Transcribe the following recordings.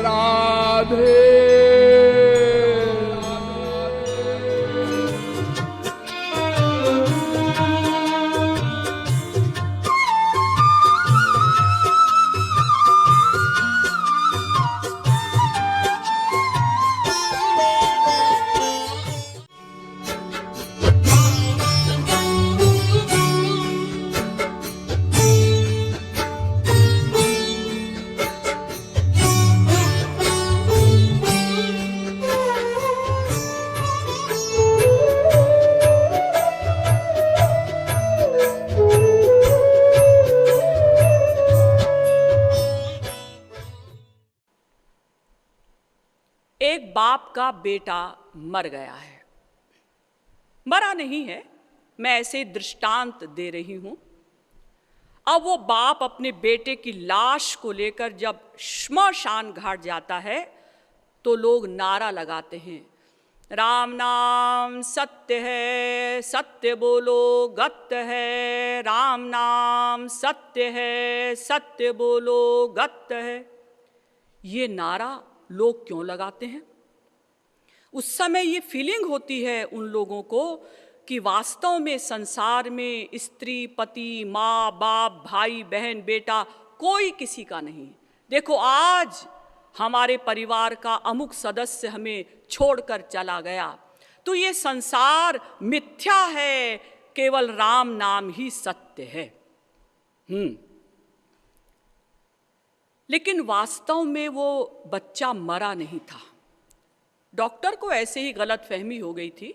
राधे। एक बाप का बेटा मर गया है। मरा नहीं है, मैं ऐसे दृष्टांत दे रही हूं। अब वो बाप अपने बेटे की लाश को लेकर जब श्मशान घाट जाता है तो लोग नारा लगाते हैं, राम नाम सत्य है, सत्य बोलो गत है, राम नाम सत्य है, सत्य बोलो गत है। ये नारा लोग क्यों लगाते हैं? उस समय ये फीलिंग होती है उन लोगों को कि वास्तव में संसार में स्त्री, पति, माँ, बाप, भाई, बहन, बेटा कोई किसी का नहीं। देखो आज हमारे परिवार का अमुक सदस्य हमें छोड़कर चला गया, तो ये संसार मिथ्या है, केवल राम नाम ही सत्य है। लेकिन वास्तव में वो बच्चा मरा नहीं था। डॉक्टर को ऐसे ही गलतफहमी हो गई थी।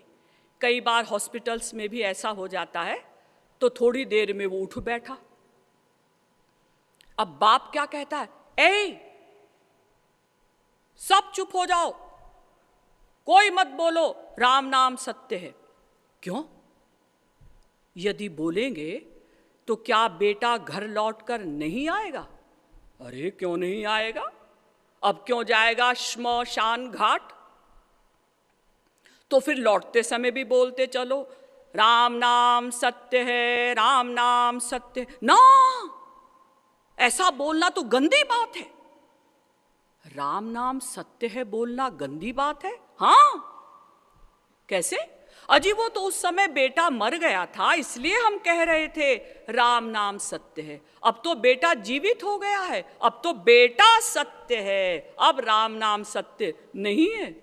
कई बार हॉस्पिटल्स में भी ऐसा हो जाता है, तो थोड़ी देर में वो उठ बैठा। अब बाप क्या कहता है, ए सब चुप हो जाओ, कोई मत बोलो, राम नाम सत्य है। क्यों? यदि बोलेंगे तो क्या बेटा घर लौटकर नहीं आएगा? अरे क्यों नहीं आएगा? अब क्यों जाएगा श्मशान घाट? तो फिर लौटते समय भी बोलते चलो, राम नाम सत्य है, राम नाम सत्य ना। ऐसा बोलना तो गंदी बात है। राम नाम सत्य है बोलना गंदी बात है? हाँ, कैसे? अजी वो तो उस समय बेटा मर गया था, इसलिए हम कह रहे थे राम नाम सत्य है। अब तो बेटा जीवित हो गया है, अब तो बेटा सत्य है, अब राम नाम सत्य नहीं है।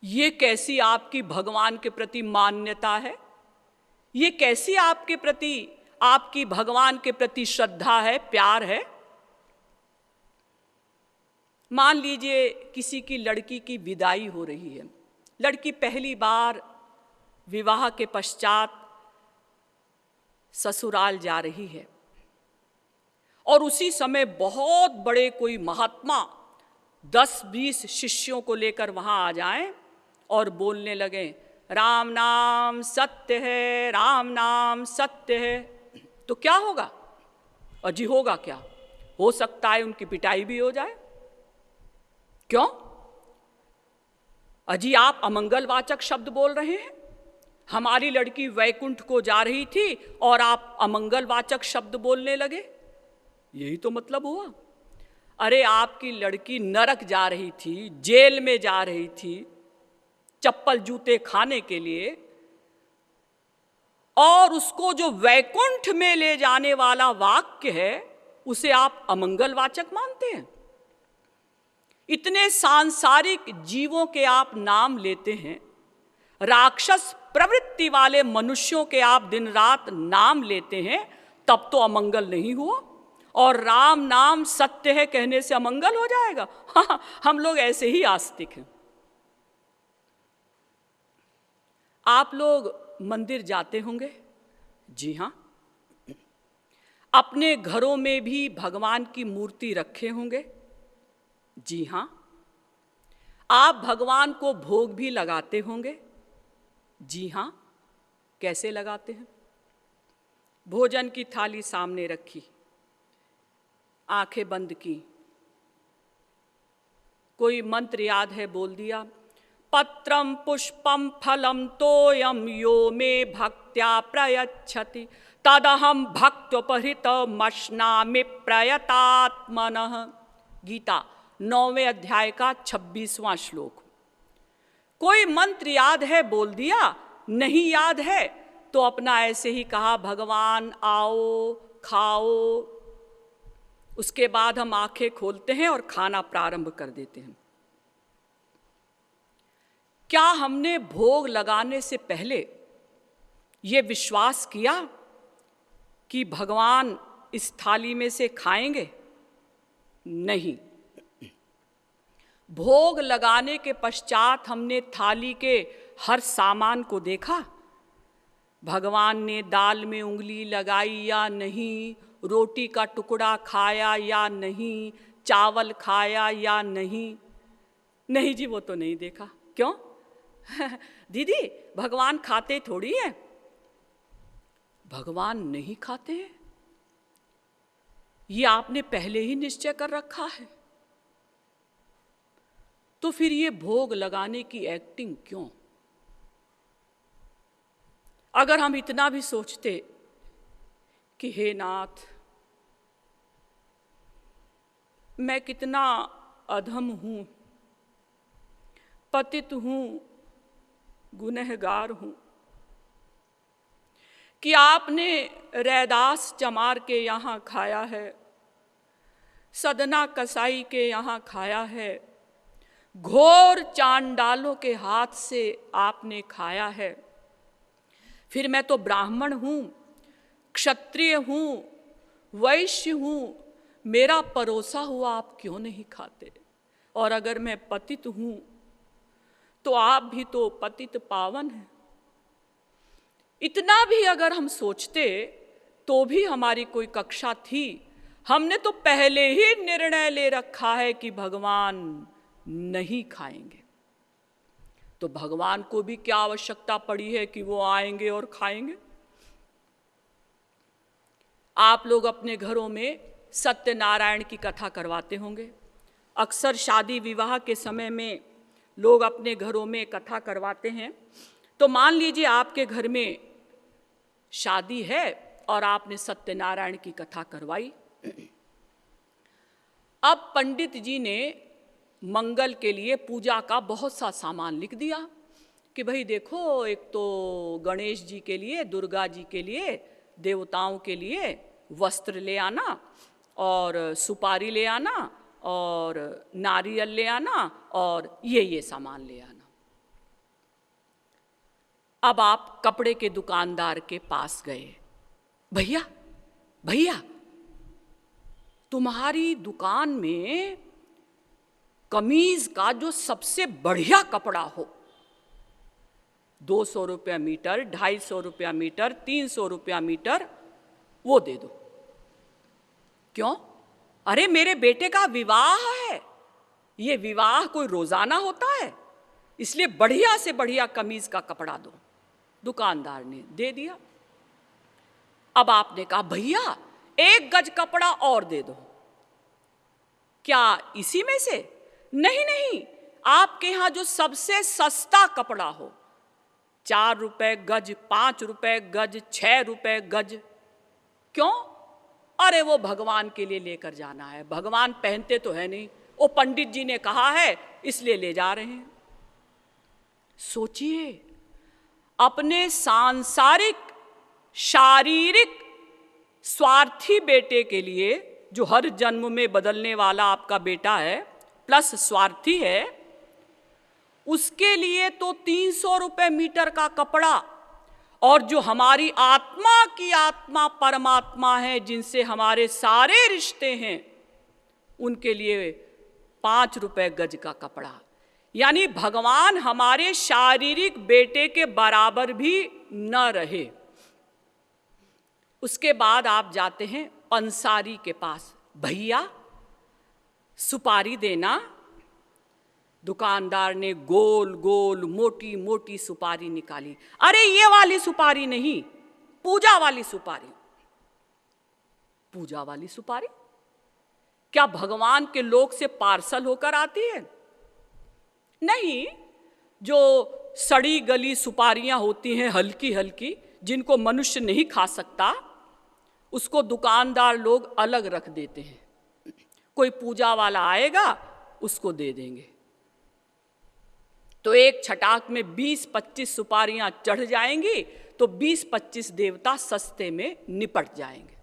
ये कैसी आपकी भगवान के प्रति मान्यता है? ये कैसी आपके प्रति, आपकी भगवान के प्रति श्रद्धा है, प्यार है? मान लीजिए किसी की लड़की की विदाई हो रही है। लड़की पहली बार विवाह के पश्चात ससुराल जा रही है और उसी समय बहुत बड़े कोई महात्मा 10-20 शिष्यों को लेकर वहां आ जाएं और बोलने लगे, राम नाम सत्य है, राम नाम सत्य है। तो क्या होगा? अजी होगा क्या? हो सकता है उनकी पिटाई भी हो जाए। क्यों? अजी आप अमंगलवाचक शब्द बोल रहे हैं। हमारी लड़की वैकुंठ को जा रही थी और आप अमंगलवाचक शब्द बोलने लगे, यही तो मतलब हुआ। अरे आपकी लड़की नरक जा रही थी, जेल में जा रही थी, चप्पल जूते खाने के लिए, और उसको जो वैकुंठ में ले जाने वाला वाक्य है उसे आप अमंगलवाचक मानते हैं। इतने सांसारिक जीवों के आप नाम लेते हैं, राक्षस प्रवृत्ति वाले मनुष्यों के आप दिन रात नाम लेते हैं, तब तो अमंगल नहीं हुआ। और राम नाम सत्य है कहने से अमंगल हो जाएगा? हाँ, हम लोग ऐसे ही आस्तिक हैं। आप लोग मंदिर जाते होंगे? जी हाँ। अपने घरों में भी भगवान की मूर्ति रखे होंगे? जी हाँ। आप भगवान को भोग भी लगाते होंगे? जी हाँ। कैसे लगाते हैं? भोजन की थाली सामने रखी, आंखें बंद की, कोई मंत्र याद है बोल दिया, पत्रम पुष्पम फलम तोयम यो मे भक्त्या प्रयच्छति तदहम भक्त्योपहृत मश्नामि प्रयतात्मनः। गीता 9वें अध्याय का 26वां श्लोक। कोई मंत्र याद है बोल दिया, नहीं याद है तो अपना ऐसे ही कहा भगवान आओ खाओ। उसके बाद हम आंखें खोलते हैं और खाना प्रारंभ कर देते हैं। क्या हमने भोग लगाने से पहले ये विश्वास किया कि भगवान इस थाली में से खाएंगे? नहीं। भोग लगाने के पश्चात हमने थाली के हर सामान को देखा। भगवान ने दाल में उंगली लगाई या नहीं, रोटी का टुकड़ा खाया या नहीं, चावल खाया या नहीं? नहीं जी, वो तो नहीं देखा। क्यों? दीदी भगवान खाते थोड़ी है। भगवान नहीं खाते हैं, ये आपने पहले ही निश्चय कर रखा है। तो फिर ये भोग लगाने की एक्टिंग क्यों? अगर हम इतना भी सोचते कि हे नाथ, मैं कितना अधम हूं, पतित हूं, गुनहगार हूं, कि आपने रैदास चमार के यहाँ खाया है, सदना कसाई के यहाँ खाया है, घोर चांडालों के हाथ से आपने खाया है। फिर मैं तो ब्राह्मण हूँ, क्षत्रिय हूँ, वैश्य हूँ, मेरा परोसा हुआ आप क्यों नहीं खाते? और अगर मैं पतित हूँ तो आप भी तो पतित पावन हैं। इतना भी अगर हम सोचते तो भी हमारी कोई कक्षा थी। हमने तो पहले ही निर्णय ले रखा है कि भगवान नहीं खाएंगे। तो भगवान को भी क्या आवश्यकता पड़ी है कि वो आएंगे और खाएंगे? आप लोग अपने घरों में सत्यनारायण की कथा करवाते होंगे। अक्सर शादी विवाह के समय में लोग अपने घरों में कथा करवाते हैं। तो मान लीजिए आपके घर में शादी है और आपने सत्यनारायण की कथा करवाई। अब पंडित जी ने मंगल के लिए पूजा का बहुत सा सामान लिख दिया कि भाई देखो, एक तो गणेश जी के लिए, दुर्गा जी के लिए, देवताओं के लिए वस्त्र ले आना और सुपारी ले आना और नारियल ले आना और ये सामान ले आना। अब आप कपड़े के दुकानदार के पास गए, भैया भैया तुम्हारी दुकान में कमीज का जो सबसे बढ़िया कपड़ा हो, 200 रुपया मीटर, 250 रुपया मीटर, 300 रुपया मीटर, वो दे दो। क्यों? अरे मेरे बेटे का विवाह है, ये विवाह कोई रोजाना होता है, इसलिए बढ़िया से बढ़िया कमीज का कपड़ा दो। दुकानदार ने दे दिया। अब आपने कहा भैया 1 गज कपड़ा और दे दो। क्या इसी में से? नहीं नहीं, आपके यहां जो सबसे सस्ता कपड़ा हो, 4 रुपए गज, 5 रुपए गज, 6 रुपए गज। क्यों? अरे वो भगवान के लिए लेकर जाना है, भगवान पहनते तो है नहीं, वो पंडित जी ने कहा है इसलिए ले जा रहे हैं। सोचिए, अपने सांसारिक शारीरिक स्वार्थी बेटे के लिए, जो हर जन्म में बदलने वाला आपका बेटा है प्लस स्वार्थी है, उसके लिए तो 300 रुपए मीटर का कपड़ा, और जो हमारी आत्मा की आत्मा परमात्मा है, जिनसे हमारे सारे रिश्ते हैं, उनके लिए 5 रुपए गज का कपड़ा। यानी भगवान हमारे शारीरिक बेटे के बराबर भी न रहे। उसके बाद आप जाते हैं पंसारी के पास, भैया सुपारी देना। दुकानदार ने गोल गोल मोटी मोटी सुपारी निकाली। अरे ये वाली सुपारी नहीं, पूजा वाली सुपारी। पूजा वाली सुपारी क्या भगवान के लोक से पार्सल होकर आती है? नहीं, जो सड़ी गली सुपारियां होती हैं हल्की हल्की, जिनको मनुष्य नहीं खा सकता, उसको दुकानदार लोग अलग रख देते हैं। कोई पूजा वाला आएगा, उसको दे देंगे। तो एक छटाक में 20-25 सुपारियां चढ़ जाएंगी, तो 20-25 देवता सस्ते में निपट जाएंगे।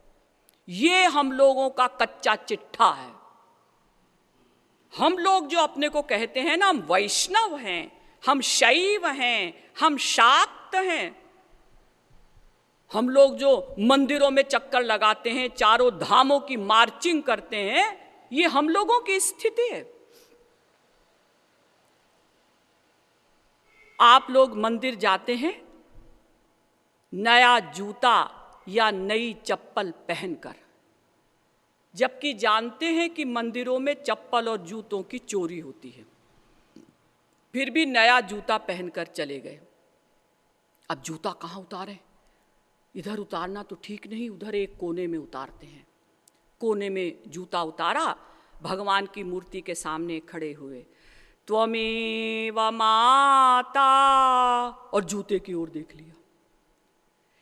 ये हम लोगों का कच्चा चिट्ठा है। हम लोग जो अपने को कहते हैं ना, हम वैष्णव हैं, हम शैव हैं, हम शाक्त हैं, हम लोग जो मंदिरों में चक्कर लगाते हैं, चारों धामों की मार्चिंग करते हैं, ये हम लोगों की स्थिति है। आप लोग मंदिर जाते हैं नया जूता या नई चप्पल पहनकर, जबकि जानते हैं कि मंदिरों में चप्पल और जूतों की चोरी होती है, फिर भी नया जूता पहनकर चले गए। अब जूता कहाँ उतारें? इधर उतारना तो ठीक नहीं, उधर एक कोने में उतारते हैं। कोने में जूता उतारा, भगवान की मूर्ति के सामने खड़े हुए, त्वमेव माता, और जूते की ओर देख लिया।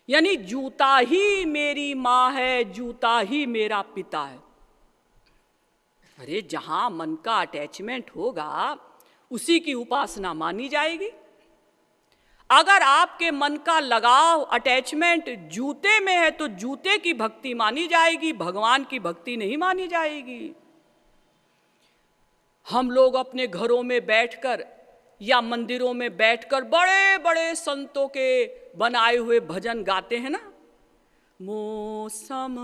यानी जूता ही मेरी माँ है, जूता ही मेरा पिता है। अरे जहां मन का अटैचमेंट होगा उसी की उपासना मानी जाएगी। अगर आपके मन का लगाव, अटैचमेंट जूते में है तो जूते की भक्ति मानी जाएगी, भगवान की भक्ति नहीं मानी जाएगी। हम लोग अपने घरों में बैठकर या मंदिरों में बैठकर बड़े बड़े संतों के बनाए हुए भजन गाते हैं ना, मौसम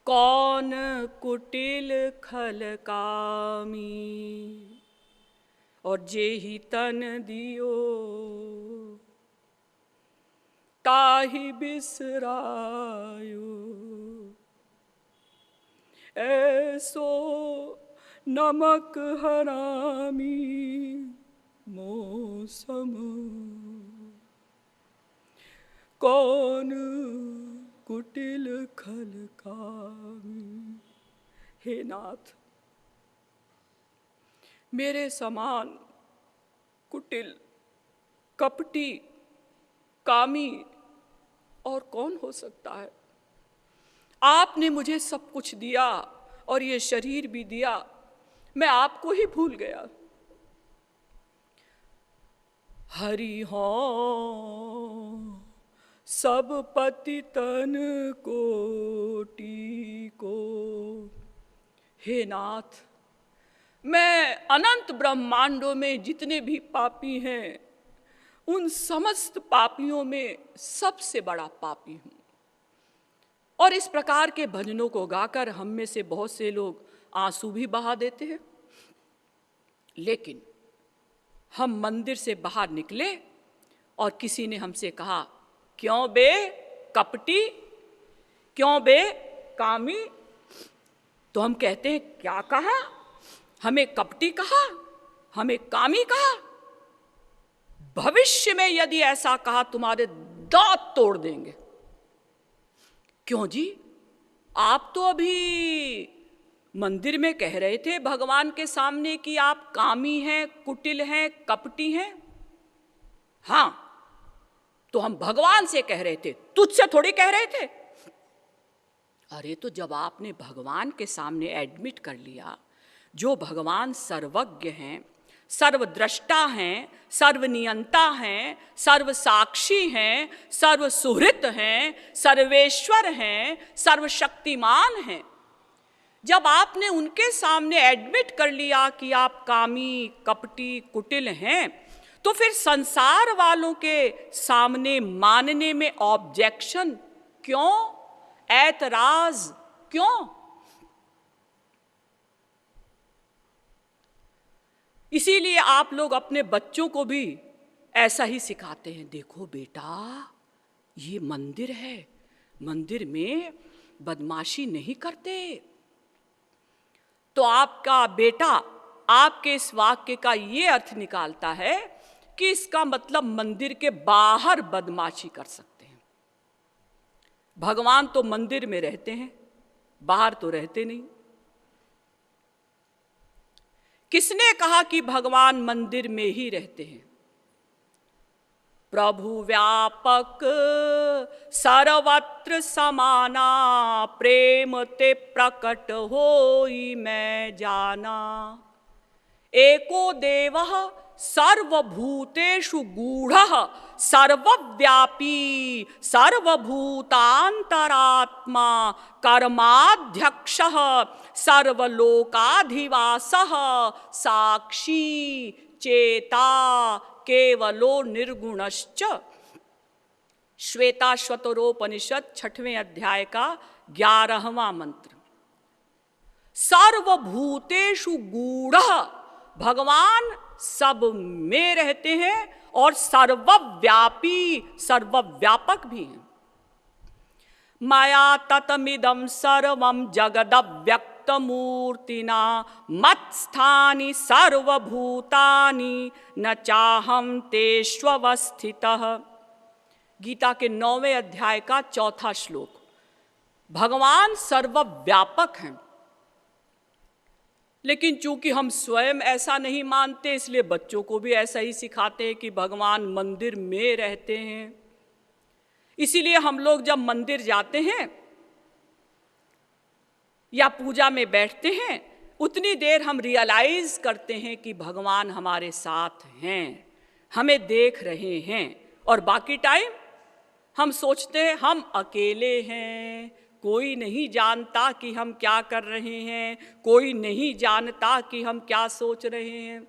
कौन कुटिल खल कामी, और जेहि तन दियो ताहि बिसरायो, ऐसो नमक हरामी मौसम कौन कुटिल खल कामी। हे नाथ, मेरे समान कुटिल, कपटी, कामी और कौन हो सकता है? आपने मुझे सब कुछ दिया और ये शरीर भी दिया, मैं आपको ही भूल गया। हरि हो सब पतितन कोटि को। हे नाथ, मैं अनंत ब्रह्मांडों में जितने भी पापी हैं, उन समस्त पापियों में सबसे बड़ा पापी हूँ। और इस प्रकार के भजनों को गाकर हम में से बहुत से लोग आंसू भी बहा देते हैं। लेकिन हम मंदिर से बाहर निकले और किसी ने हमसे कहा, क्यों बे कपटी, क्यों बे कामी? तो हम कहते हैं, क्या कहा? हमें कपटी कहा, हमें कामी कहा? भविष्य में यदि ऐसा कहा तुम्हारे दांत तोड़ देंगे। क्यों जी? आप तो अभी मंदिर में कह रहे थे भगवान के सामने कि आप कामी हैं, कुटिल हैं, कपटी हैं। हाँ, तो हम भगवान से कह रहे थे, तुझसे थोड़ी कह रहे थे। अरे तो जब आपने भगवान के सामने एडमिट कर लिया, जो भगवान सर्वज्ञ हैं, सर्वद्रष्टा हैं, सर्वनियंता हैं, सर्वसाक्षी हैं, सर्वसुहृत हैं, सर्वेश्वर हैं, सर्वशक्तिमान हैं, जब आपने उनके सामने एडमिट कर लिया कि आप कामी, कपटी, कुटिल हैं, तो फिर संसार वालों के सामने मानने में ऑब्जेक्शन क्यों? ऐतराज क्यों? इसीलिए आप लोग अपने बच्चों को भी ऐसा ही सिखाते हैं, देखो बेटा, ये मंदिर है, मंदिर में बदमाशी नहीं करते। तो आपका बेटा आपके इस वाक्य का ये अर्थ निकालता है कि इसका मतलब मंदिर के बाहर बदमाशी कर सकते हैं। भगवान तो मंदिर में रहते हैं, बाहर तो रहते नहीं। किसने कहा कि भगवान मंदिर में ही रहते हैं? प्रभु व्यापक सर्वत्र समाना, प्रेम ते प्रकट होई मैं जाना। एको देवः सर्वभूतेषु गूढ़ः, सर्वव्यापी सर्वभूतान्तरात्मा, कर्माध्यक्षः सर्वलोकाधिवासः, साक्षी चेता केवलो निर्गुणश्च। श्वेताश्वतरोपनिषद 6वें अध्याय का 11वां मंत्र। सर्वभूतेषु गूढ़ः, भगवान सब में रहते हैं और सर्वव्यापी सर्वव्यापक भी हैं। मया ततमिदं सर्वं जगदव्यक्तमूर्तिना, मत्स्थानि सर्वभूतानि न चाहं तेष्वस्थितः। गीता के 9वें अध्याय का 4था श्लोक। भगवान सर्वव्यापक हैं, लेकिन चूंकि हम स्वयं ऐसा नहीं मानते, इसलिए बच्चों को भी ऐसा ही सिखाते हैं कि भगवान मंदिर में रहते हैं। इसीलिए हम लोग जब मंदिर जाते हैं या पूजा में बैठते हैं, उतनी देर हम रियलाइज करते हैं कि भगवान हमारे साथ हैं, हमें देख रहे हैं, और बाकी टाइम हम सोचते हैं हम अकेले हैं, कोई नहीं जानता कि हम क्या कर रहे हैं, कोई नहीं जानता कि हम क्या सोच रहे हैं।